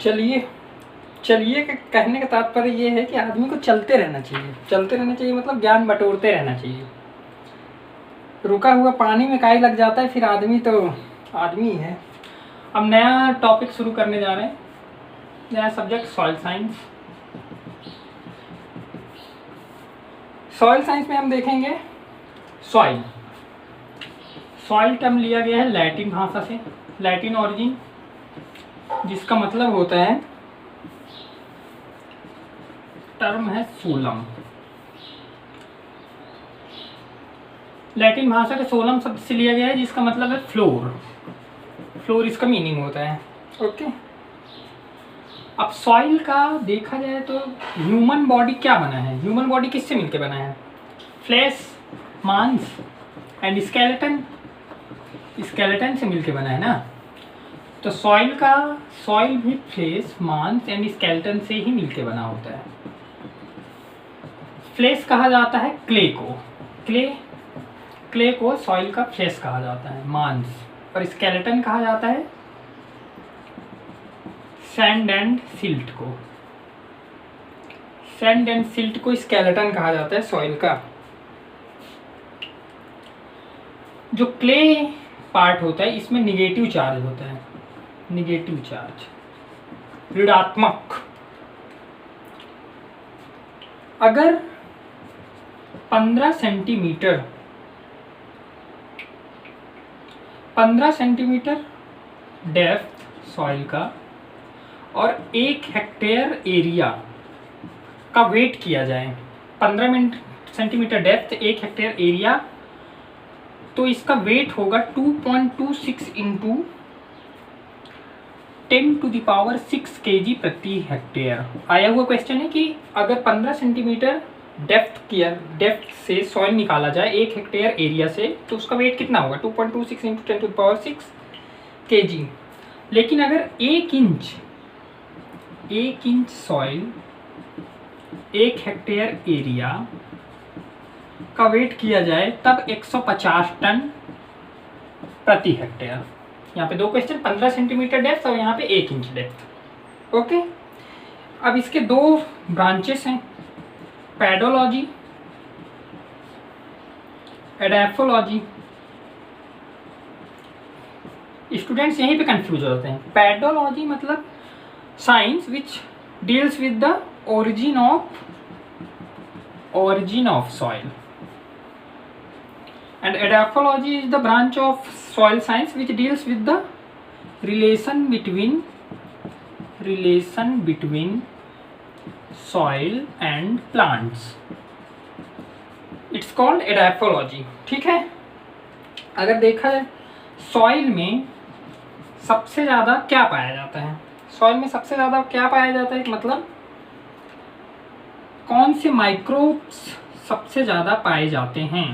चलिए चलिए कहने का तात्पर्य ये है कि आदमी को चलते रहना चाहिए। चलते रहना चाहिए मतलब ज्ञान बटोरते रहना चाहिए। रुका हुआ पानी में काई लग जाता है, फिर आदमी तो आदमी है। अब नया टॉपिक शुरू करने जा रहे हैं, नया subject soil science. Soil science में हम देखेंगे सॉइल। सॉइल टर्म लिया गया है लैटिन भाषा से, लैटिन ओरिजिन, जिसका मतलब होता है, टर्म है सोलम। लैटिन भाषा के सोलम शब्द से लिया गया है, जिसका मतलब है फ्लोर। फ्लोर इसका मीनिंग होता है। ओके, अब सॉइल का देखा जाए तो ह्यूमन बॉडी क्या बना है, ह्यूमन बॉडी किससे मिलकर बना है? फ्लैश, मांस एंड स्केलेटन। स्केलेटन से मिलकर बना है ना। तो सॉइल भी फ्लैश, मांस एंड स्केलेटन से ही मिलकर बना होता है। फ्लैश कहा जाता है क्ले को, क्ले को सॉइल का फ्लैश कहा जाता है, मांस। और स्केलेटन कहा जाता है सैंड एंड सिल्ट को। सैंड एंड सिल्ट को स्केलेटन कहा जाता है सॉइल का। जो क्ले पार्ट होता है, इसमें निगेटिव चार्ज होता है, निगेटिव चार्ज, ऋणात्मक। अगर 15 सेंटीमीटर डेप्थ सॉइल का और 1 हेक्टेयर एरिया का वेट किया जाए, 15 सेंटीमीटर डेप्थ, 1 हेक्टेयर एरिया, तो इसका वेट होगा 2.26 इंटू 10⁶ kg प्रति हेक्टेयर। आया हुआ क्वेश्चन है कि अगर 15 सेंटीमीटर डेप्थ से सॉइल निकाला जाए 1 हेक्टेयर एरिया से, तो उसका वेट कितना होगा? 2.26 इंटू 10⁶ kg। लेकिन अगर 1 इंच सॉइल 1 हेक्टेयर एरिया का वेट किया जाए, तब 150 टन प्रति हेक्टेयर। यहाँ पे दो क्वेश्चन, 15 सेंटीमीटर डेप्थ और यहाँ पे 1 इंच डेप्थ। ओके, अब इसके दो ब्रांचेस हैं, पैडोलॉजी, एडाफोलॉजी। स्टूडेंट्स यहीं पे कंफ्यूज होते हैं। पैडोलॉजी मतलब science which deals with the origin of soil, and edaphology is the branch of soil science which deals with the relation between soil and plants. It's called edaphology. ठीक है। अगर देखा जाए सॉइल में सबसे ज़्यादा क्या पाया जाता है, सॉइल में सबसे ज़्यादा क्या पाया जाता है, मतलब कौन से माइक्रोब्स सबसे ज़्यादा पाए जाते हैं?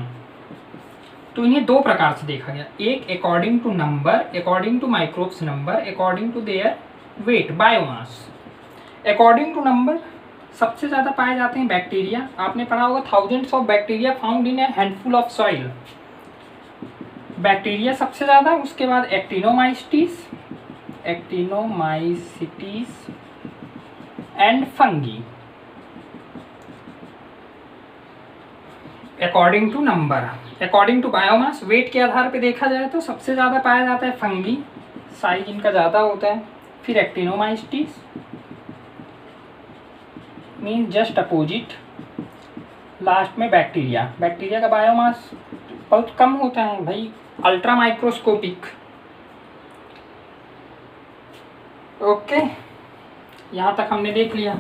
तो इन्हें दो प्रकार से देखा गया, एक according to number, according to microbes number, according to their weight, biomass. According to number सबसे ज़्यादा पाए जाते हैं बैक्टीरिया। आपने पढ़ा होगा thousands of bacteria found in a handful of soil. Bacteria सबसे ज़्यादा, उसके बाद actinomycetes and fungi. According to number, according to biomass, weight के आधार पे देखा जाए तो सबसे ज़्यादा पाया जाता है फंगी, साइज इनका ज़्यादा होता है। फिर actinomycetes mean just opposite, last में बैक्टीरिया। बैक्टीरिया का बायोमास बहुत कम होता है भाई, अल्ट्रा माइक्रोस्कोपिक। ओके, यहाँ तक हमने देख लिया।